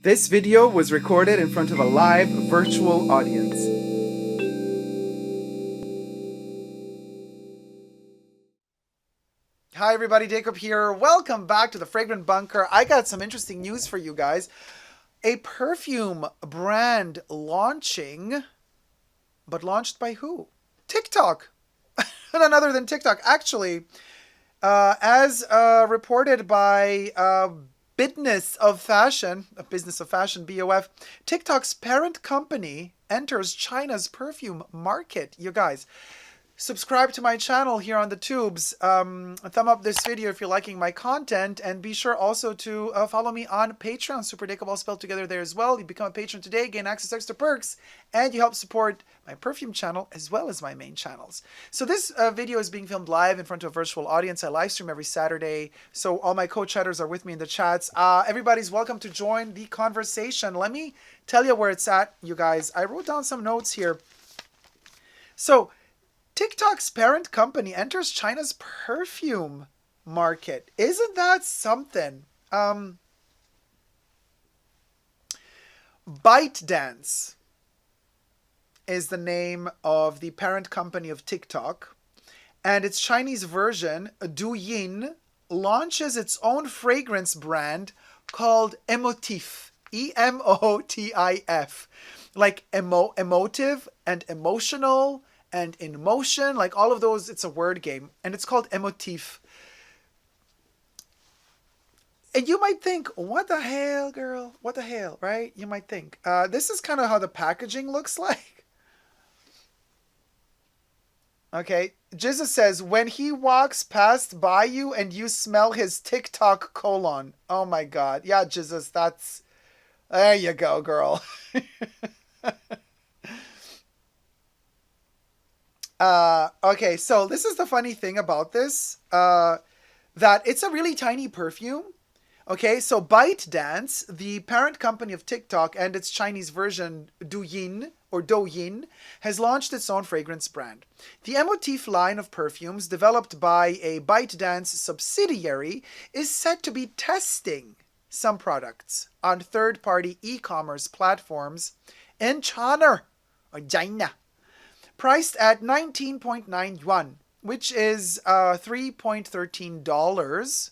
This video was recorded in front of a live virtual audience. Hi everybody, Dacob here. Welcome back to the Fragrant Bunker. I got some interesting news for you guys. A perfume brand launching, but launched by who? TikTok. None other than TikTok. Actually, as reported by Business of Fashion, BOF, TikTok's parent company enters China's perfume market. You guys, subscribe to my channel here on the tubes. Thumb up this video if you're liking my content, and be sure also to follow me on Patreon, superdacob all spelled together there as well. You become a patron today, gain access to extra perks, and you help support my perfume channel as well as my main channels. So this video is being filmed live in front of a virtual audience. I live stream every Saturday, so all my co-chatters are with me in the chats. Everybody's welcome to join the conversation. Let me tell you where it's at, you guys. I wrote down some notes here. So TikTok's parent company enters China's perfume market. Isn't that something? ByteDance is the name of the parent company of TikTok, and its Chinese version, douyin, launches its own fragrance brand called Emotif. E-M-O-T-I-F. Like emotive and emotional and in motion, like all of those. It's a word game, and it's called Emotif. And you might think, what the hell, girl? What the hell, right? You might think. This is kind of how the packaging looks like. Okay, Jesus says, when he walks past by you and you smell his TikTok colon. Oh my God. Yeah, Jesus, that's... There you go, girl. Okay, so this is the funny thing about this, that it's a really tiny perfume. Okay, so ByteDance, the parent company of TikTok and its Chinese version douyin, has launched its own fragrance brand. The Emotif line of perfumes, developed by a ByteDance subsidiary, is set to be testing some products on third-party e-commerce platforms in China, or China, priced at 19.9 yuan, which is $3.13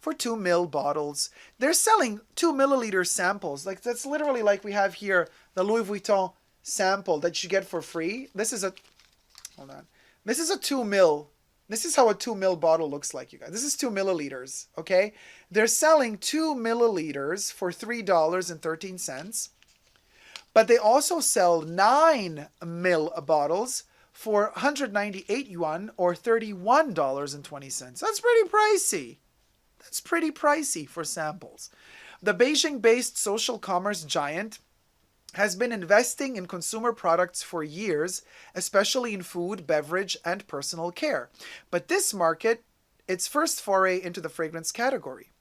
for 2 ml bottles. They're selling 2 milliliter samples. Like, that's literally like we have here, the Louis Vuitton sample that you get for free. This is a, hold on. This is a 2 ml. This is how a 2 ml bottle looks like, you guys. This is 2 milliliters, okay? They're selling 2 milliliters for $3.13. But they also sell 9 ml bottles for 198 yuan, or $31.20. That's pretty pricey. That's pretty pricey for samples. The Beijing-based social commerce giant has been investing in consumer products for years, especially in food, beverage, and personal care. But this market, its first foray into the fragrance category.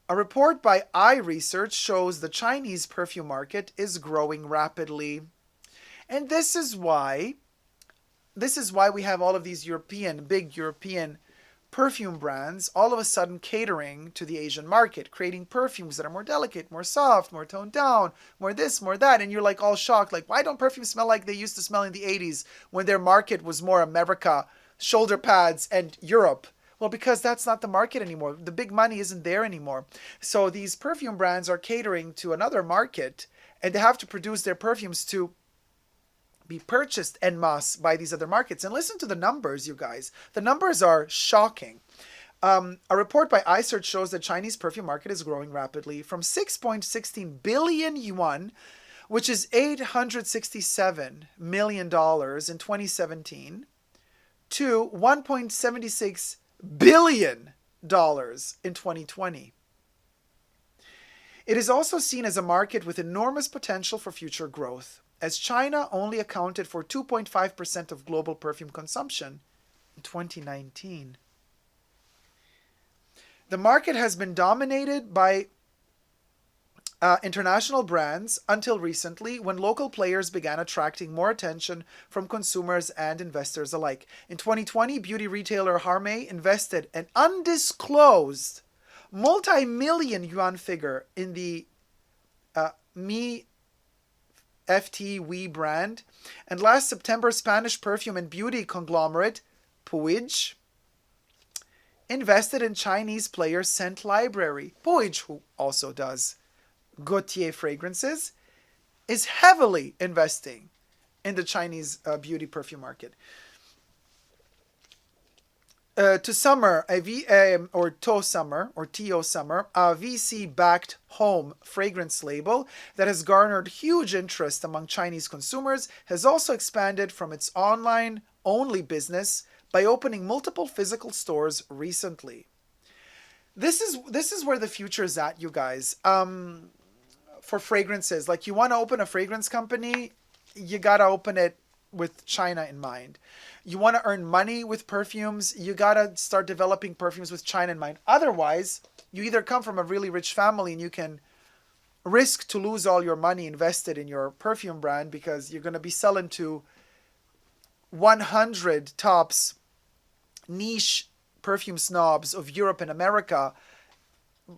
A report by iResearch shows the Chinese perfume market is growing rapidly. And this is why we have all of these big European perfume brands all of a sudden catering to the Asian market, creating perfumes that are more delicate, more soft, more toned down, more this, more that. And you're like all shocked, like, why don't perfumes smell like they used to smell in the 80s when their market was more America, shoulder pads, and Europe? Well, because that's not the market anymore. The big money isn't there anymore. So these perfume brands are catering to another market, and they have to produce their perfumes to be purchased en masse by these other markets. And listen to the numbers, you guys. The numbers are shocking. A report by iSearch shows the Chinese perfume market is growing rapidly from 6.16 billion yuan, which is $867 million in 2017, to $1.76 billion in 2020. It is also seen as a market with enormous potential for future growth, as China only accounted for 2.5% of global perfume consumption in 2019. The market has been dominated by international brands until recently, when local players began attracting more attention from consumers and investors alike. In 2020, beauty retailer Harmay invested an undisclosed Multi-million yuan figure in the Mi FT We brand. And last September, Spanish perfume and beauty conglomerate Puig invested in Chinese player Scent Library. Puig, who also does Gautier fragrances, is heavily investing in the Chinese beauty perfume market. To Summer, or To Summer, or To Summer, a VC-backed home fragrance label that has garnered huge interest among Chinese consumers, has also expanded from its online-only business by opening multiple physical stores recently. This is where the future is at, you guys. For fragrances, like you want to open a fragrance company, you gotta open it with China in mind. You want to earn money with perfumes, you gotta start developing perfumes with China in mind. Otherwise, you either come from a really rich family and you can risk to lose all your money invested in your perfume brand because you're going to be selling to 100 tops niche perfume snobs of Europe and America.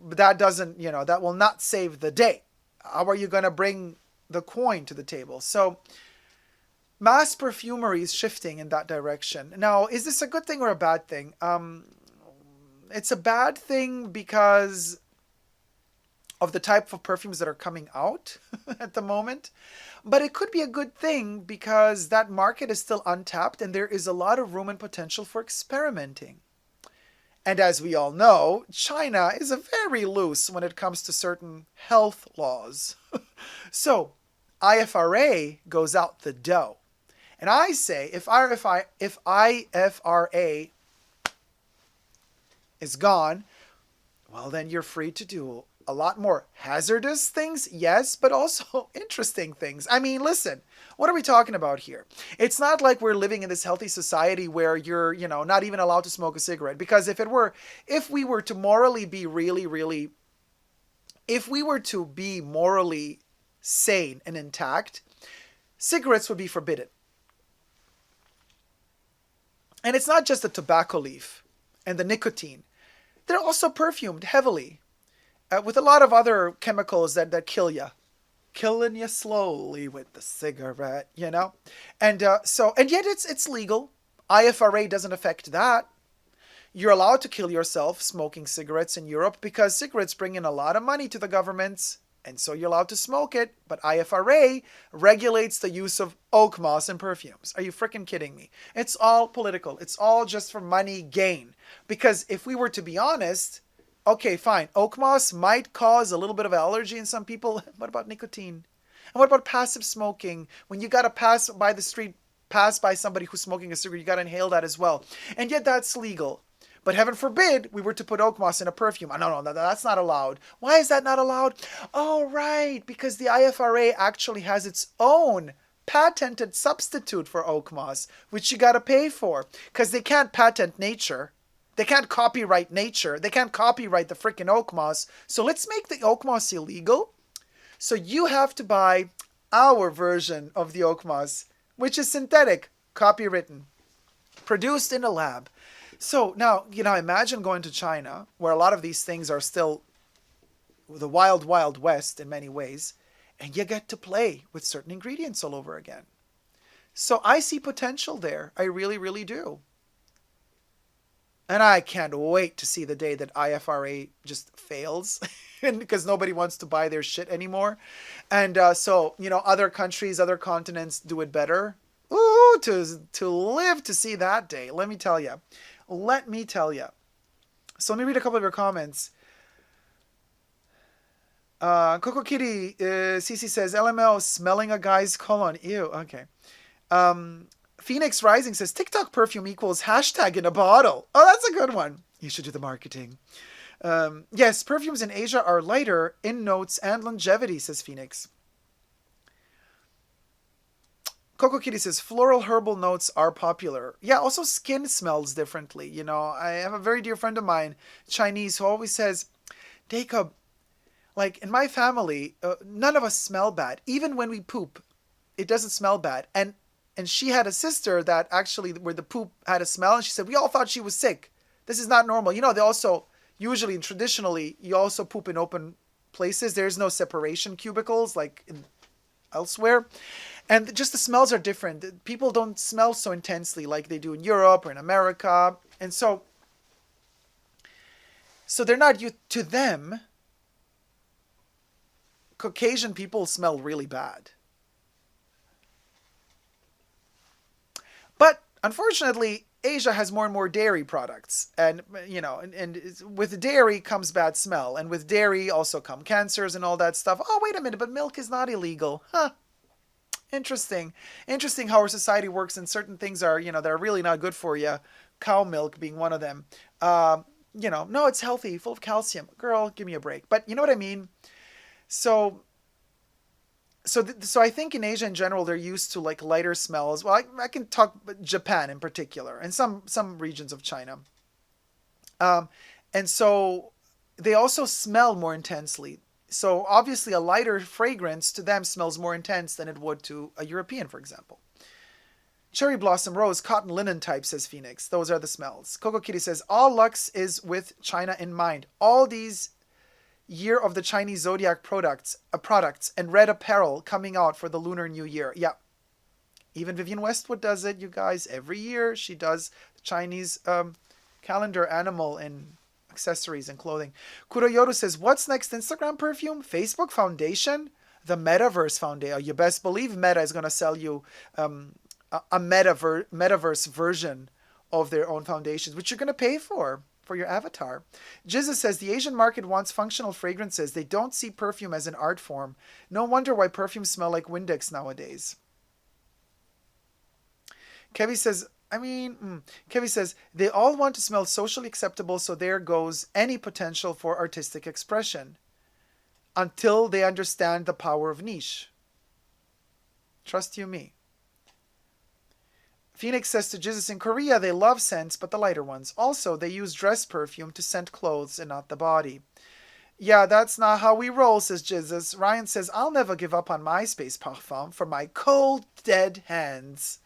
That doesn't, that will not save the day. How are you going to bring the coin to the table? So mass perfumery is shifting in that direction. Now, is this a good thing or a bad thing? It's a bad thing because of the type of perfumes that are coming out at the moment. But it could be a good thing because that market is still untapped and there is a lot of room and potential for experimenting. And as we all know, China is very loose when it comes to certain health laws. So IFRA goes out the door. And I say, if IFRA is gone, well, then you're free to do a lot more hazardous things, yes, but also interesting things. I mean, listen, what are we talking about here? It's not like we're living in this healthy society where you're, not even allowed to smoke a cigarette. Because if we were to morally be if we were to be morally sane and intact, cigarettes would be forbidden. And it's not just the tobacco leaf and the nicotine. They're also perfumed heavily with a lot of other chemicals that kill you. Killing you slowly with the cigarette, And yet it's legal. IFRA doesn't affect that. You're allowed to kill yourself smoking cigarettes in Europe because cigarettes bring in a lot of money to the governments. And so you're allowed to smoke it, but IFRA regulates the use of oak moss in perfumes. Are you freaking kidding me? It's all political. It's all just for money gain. Because if we were to be honest, okay, fine, oak moss might cause a little bit of allergy in some people. What about nicotine? And what about passive smoking? When you gotta pass by the street, pass by somebody who's smoking a cigarette, you gotta inhale that as well. And yet that's legal. But heaven forbid we were to put oak moss in a perfume. No, that's not allowed. Why is that not allowed? Oh, right, because the IFRA actually has its own patented substitute for oak moss, which you got to pay for. Because they can't patent nature. They can't copyright nature. They can't copyright the freaking oak moss. So let's make the oak moss illegal. So you have to buy our version of the oak moss, which is synthetic, copywritten, produced in a lab. So now, imagine going to China, where a lot of these things are still the wild, wild west in many ways, and you get to play with certain ingredients all over again. So I see potential there. I really, really do. And I can't wait to see the day that IFRA just fails because nobody wants to buy their shit anymore. And so, other countries, other continents do it better. Ooh, to live to see that day, let me tell you. So let me read a couple of your comments. Coco Kitty, Cece says, LML, smelling a guy's cologne. Ew, okay. Phoenix Rising says, TikTok perfume equals hashtag in a bottle. Oh, that's a good one. You should do the marketing. Yes, perfumes in Asia are lighter in notes and longevity, says Phoenix. Coco Kitty says, floral herbal notes are popular. Yeah, also skin smells differently. I have a very dear friend of mine, Chinese, who always says, Dacob, like in my family, none of us smell bad. Even when we poop, it doesn't smell bad. And she had a sister that actually, where the poop had a smell, and she said, we all thought she was sick. This is not normal. They also, usually and traditionally, you also poop in open places. There's no separation cubicles like elsewhere. And just the smells are different. People don't smell so intensely like they do in Europe or in America. And so they're not used to them. Caucasian people smell really bad. But unfortunately, Asia has more and more dairy products, and with dairy comes bad smell, and with dairy also come cancers and all that stuff. Oh, wait a minute, but milk is not illegal, huh? Interesting. Interesting how our society works, and certain things are, that are really not good for you. Cow milk being one of them. No, it's healthy, full of calcium. Girl, give me a break. But you know what I mean. So so I think in Asia in general they're used to like lighter smells. Well, I can talk about Japan in particular and some regions of China. Um, and so they also smell more intensely. So obviously a lighter fragrance to them smells more intense than it would to a European, for example. Cherry blossom, rose, cotton, linen type, says Phoenix. Those are the smells. Coco Kitty says all Lux is with China in mind. All these year of the Chinese zodiac products and red apparel coming out for the Lunar New Year. Yeah, even Vivienne Westwood does it, you guys. Every year she does the Chinese calendar animal and accessories and clothing. Kuroyoru says, what's next Instagram perfume? Facebook foundation? The Metaverse foundation. You best believe Meta is going to sell you a metaverse version of their own foundations, which you're going to pay for your avatar. Jizza says the Asian market wants functional fragrances. They don't see perfume as an art form. No wonder why perfumes smell like Windex nowadays. Kevin says, they all want to smell socially acceptable, so there goes any potential for artistic expression until they understand the power of niche. Trust you me. Phoenix says to Jesus, in Korea they love scents, but the lighter ones. Also, they use dress perfume to scent clothes and not the body. Yeah, that's not how we roll, says Jesus. Ryan says, I'll never give up on MySpace Parfum for my cold, dead hands.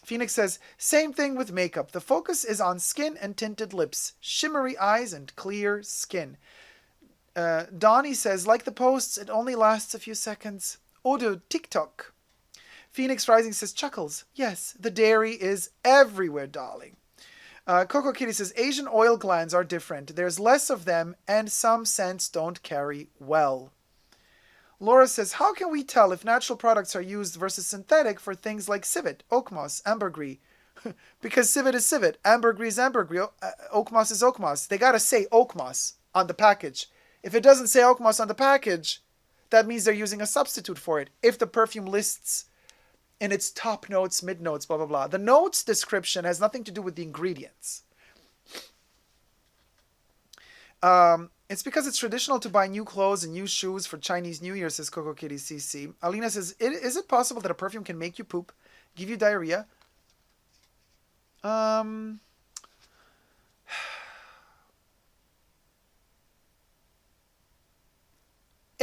Phoenix says, same thing with makeup. The focus is on skin and tinted lips, shimmery eyes, and clear skin. Donnie says, like the posts, it only lasts a few seconds. Odo, TikTok. Phoenix Rising says, chuckles. Yes, the dairy is everywhere, darling. Coco Kitty says, Asian oil glands are different. There's less of them, and some scents don't carry well. Laura says, how can we tell if natural products are used versus synthetic for things like civet, oak moss, ambergris? Because civet is civet, ambergris is ambergris, oak moss is oak moss. They gotta say oak moss on the package. If it doesn't say oak moss on the package, that means they're using a substitute for it. If the perfume lists in its top notes, mid notes, blah, blah, blah. The notes description has nothing to do with the ingredients. It's because it's traditional to buy new clothes and new shoes for Chinese New Year, says Coco Kitty CC. Alina says, is it possible that a perfume can make you poop, give you diarrhea? It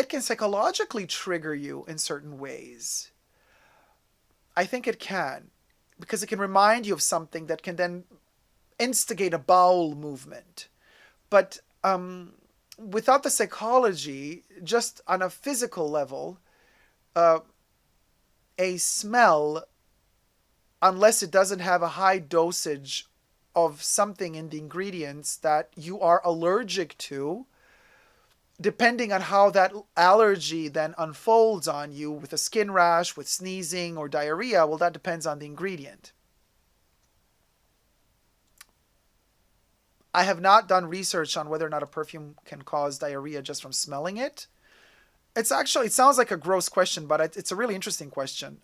can psychologically trigger you in certain ways. I think it can, because it can remind you of something that can then instigate a bowel movement. But without the psychology, just on a physical level, a smell, unless it doesn't have a high dosage of something in the ingredients that you are allergic to, depending on how that allergy then unfolds on you with a skin rash, with sneezing or diarrhea, well, that depends on the ingredient. I have not done research on whether or not a perfume can cause diarrhea just from smelling it. It sounds like a gross question, but it's a really interesting question,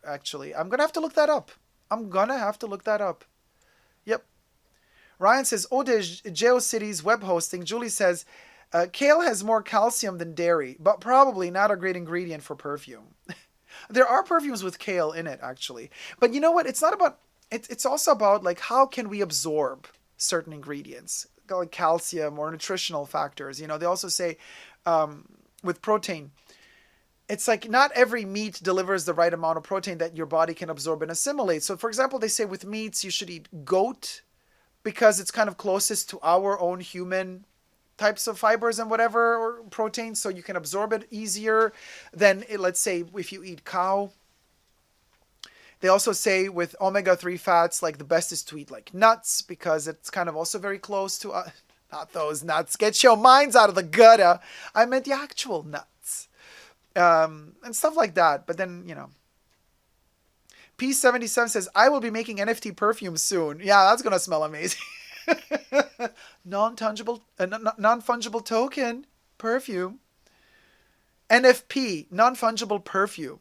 actually. I'm going to have to look that up. Yep. Ryan says, Ode GeoCities web hosting. Julie says, kale has more calcium than dairy, but probably not a great ingredient for perfume. There are perfumes with kale in it, actually. But you know what? It's not about... It's also about, like, how can we absorb certain ingredients, like calcium or nutritional factors. They also say with protein, it's like not every meat delivers the right amount of protein that your body can absorb and assimilate. So, for example, they say with meats, you should eat goat because it's kind of closest to our own human types of fibers and whatever, or proteins, so you can absorb it easier than, let's say, if you eat cow. They also say with omega-3 fats, like the best is to eat like nuts, because it's kind of also very close to, not those nuts, get your minds out of the gutter. I meant the actual nuts. And stuff like that. But then, you know. P77 says, I will be making NFT perfume soon. Yeah, that's going to smell amazing. Non-fungible token perfume. NFP, non-fungible perfume.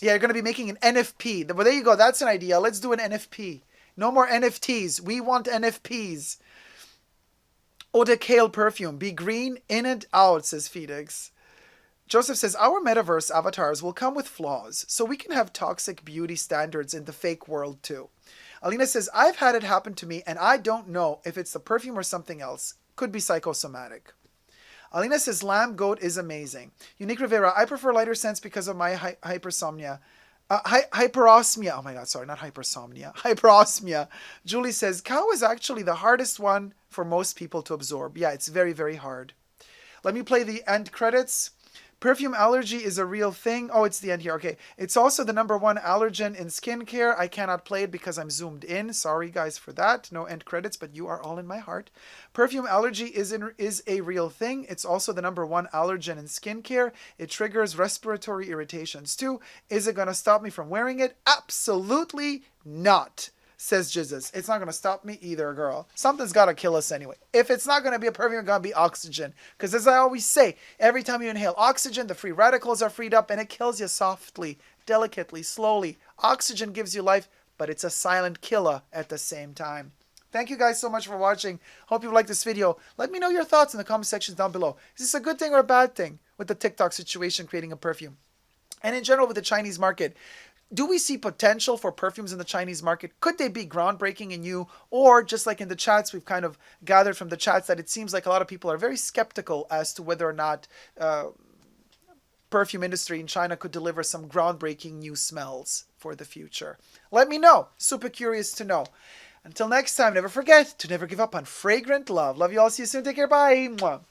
Yeah, you're going to be making an NFP. Well, there you go. That's an idea. Let's do an NFP. No more NFTs. We want NFPs. Eau de Kale perfume. Be green in and out, says Felix. Joseph says, our metaverse avatars will come with flaws, so we can have toxic beauty standards in the fake world too. Alina says, I've had it happen to me, and I don't know if it's the perfume or something else. Could be psychosomatic. Alina says, lamb goat is amazing. Unique Rivera, I prefer lighter scents because of my hypersomnia. Hyperosmia. Oh my God, sorry, not hypersomnia. Hyperosmia. Julie says, cow is actually the hardest one for most people to absorb. Yeah, it's very, very hard. Let me play the end credits. Perfume allergy is a real thing. Oh, it's the end here. Okay. It's also the #1 allergen in skincare. I cannot play it because I'm zoomed in. Sorry, guys, for that. No end credits, but you are all in my heart. Perfume allergy is a real thing. It's also the #1 allergen in skincare. It triggers respiratory irritations too. Is it going to stop me from wearing it? Absolutely not, says Jesus. It's not going to stop me either, girl. Something's got to kill us anyway. If it's not going to be a perfume, it's going to be oxygen. Because as I always say, every time you inhale oxygen, the free radicals are freed up and it kills you softly, delicately, slowly. Oxygen gives you life, but it's a silent killer at the same time. Thank you guys so much for watching. Hope you liked this video. Let me know your thoughts in the comment sections down below. Is this a good thing or a bad thing with the TikTok situation creating a perfume? And in general with the Chinese market, do we see potential for perfumes in the Chinese market? Could they be groundbreaking and new? Or just like in the chats, we've kind of gathered from the chats that it seems like a lot of people are very skeptical as to whether or not perfume industry in China could deliver some groundbreaking new smells for the future. Let me know. Super curious to know. Until next time, never forget to never give up on fragrant love. Love you all. See you soon. Take care. Bye. Mwah.